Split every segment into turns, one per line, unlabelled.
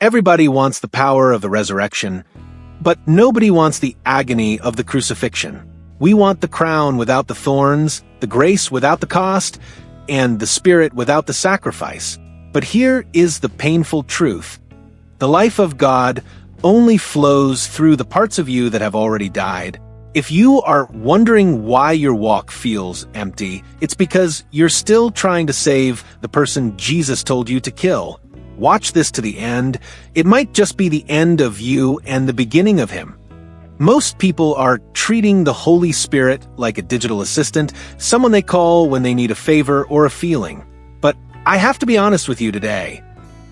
Everybody wants the power of the resurrection, but nobody wants the agony of the crucifixion. We want the crown without the thorns, the grace without the cost, and the Spirit without the sacrifice. But here is the painful truth. The life of God only flows through the parts of you that have already died. If you are wondering why your walk feels empty, it's because you're still trying to save the person Jesus told you to kill. Watch this to the end. It might just be the end of you and the beginning of him. Most people are treating the Holy Spirit like a digital assistant, someone they call when they need a favor or a feeling. But I have to be honest with you today.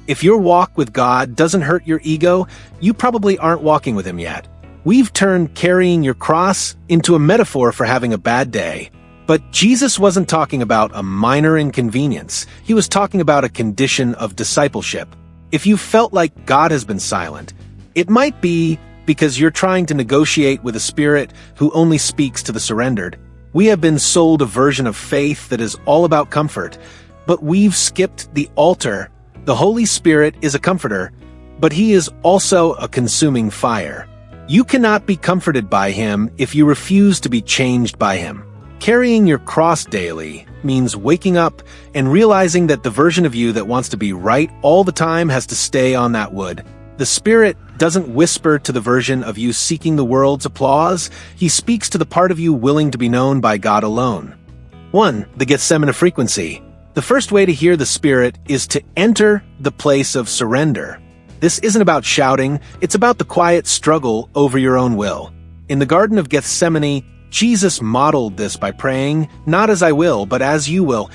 If your walk with God doesn't hurt your ego, you probably aren't walking with him yet. We've turned carrying your cross into a metaphor for having a bad day. But Jesus wasn't talking about a minor inconvenience. He was talking about a condition of discipleship. If you felt like God has been silent, it might be because you're trying to negotiate with a spirit who only speaks to the surrendered. We have been sold a version of faith that is all about comfort, but we've skipped the altar. The Holy Spirit is a comforter, but he is also a consuming fire. You cannot be comforted by him if you refuse to be changed by him. Carrying your cross daily means waking up and realizing that the version of you that wants to be right all the time has to stay on that wood. The Spirit doesn't whisper to the version of you seeking the world's applause. He speaks to the part of you willing to be known by God alone. 1. The Gethsemane frequency. The first way to hear the Spirit is to enter the place of surrender. This isn't about shouting, it's about the quiet struggle over your own will. In the Garden of Gethsemane, Jesus modeled this by praying, "Not as I will, but as you will."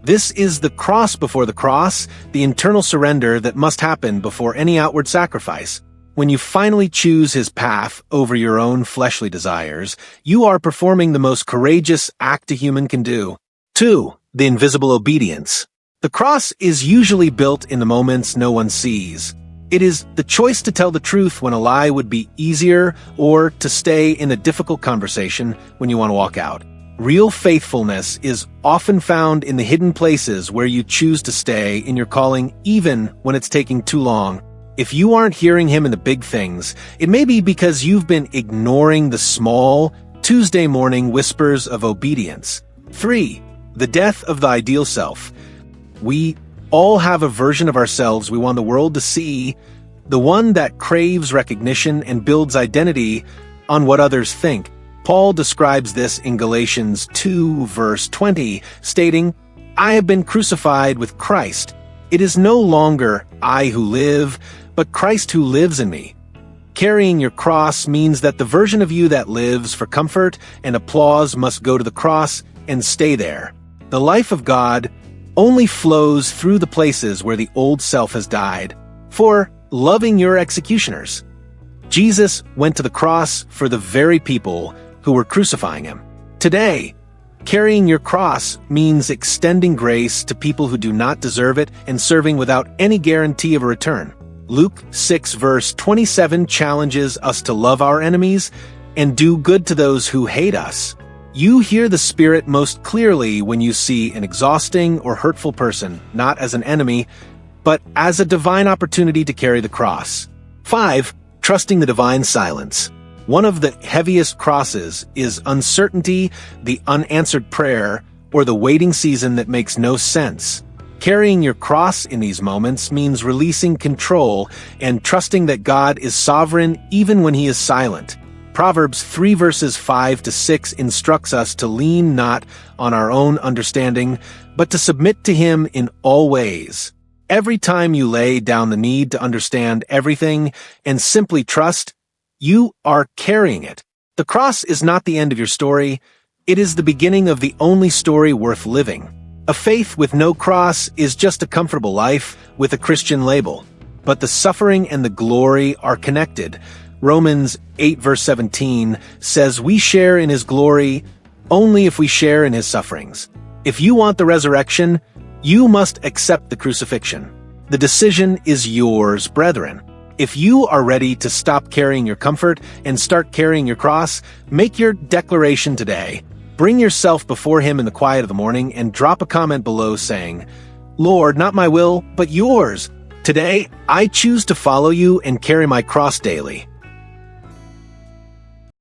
This is the cross before the cross, the internal surrender that must happen before any outward sacrifice. When you finally choose his path over your own fleshly desires, you are performing the most courageous act a human can do. 2. The invisible obedience. The cross is usually built in the moments no one sees. It is the choice to tell the truth when a lie would be easier, or to stay in a difficult conversation when you want to walk out. Real faithfulness is often found in the hidden places where you choose to stay in your calling even when it's taking too long. If you aren't hearing him in the big things, it may be because you've been ignoring the small, Tuesday morning whispers of obedience. 3. The death of the ideal self. We all have a version of ourselves we want the world to see, the one that craves recognition and builds identity on what others think. Paul describes this in Galatians 2, verse 20, stating, "I have been crucified with Christ. It is no longer I who live, but Christ who lives in me." Carrying your cross means that the version of you that lives for comfort and applause must go to the cross and stay there. The life of God only flows through the places where the old self has died. 4. Loving your executioners. Jesus went to the cross for the very people who were crucifying him. Today, carrying your cross means extending grace to people who do not deserve it and serving without any guarantee of a return. Luke 6 verse 27 challenges us to love our enemies and do good to those who hate us. You hear the Spirit most clearly when you see an exhausting or hurtful person, not as an enemy, but as a divine opportunity to carry the cross. 5. Trusting the divine silence. One of the heaviest crosses is uncertainty, the unanswered prayer, or the waiting season that makes no sense. Carrying your cross in these moments means releasing control and trusting that God is sovereign even when he is silent. Proverbs 3 verses 5 to 6 instructs us to lean not on our own understanding, but to submit to him in all ways. Every time you lay down the need to understand everything and simply trust, you are carrying it. The cross is not the end of your story. It is the beginning of the only story worth living. A faith with no cross is just a comfortable life with a Christian label. But the suffering and the glory are connected. Romans 8 verse 17 says we share in his glory only if we share in his sufferings. If you want the resurrection, you must accept the crucifixion. The decision is yours, brethren. If you are ready to stop carrying your comfort and start carrying your cross, make your declaration today. Bring yourself before him in the quiet of the morning and drop a comment below saying, "Lord, not my will, but yours." Today, I choose to follow you and carry my cross daily.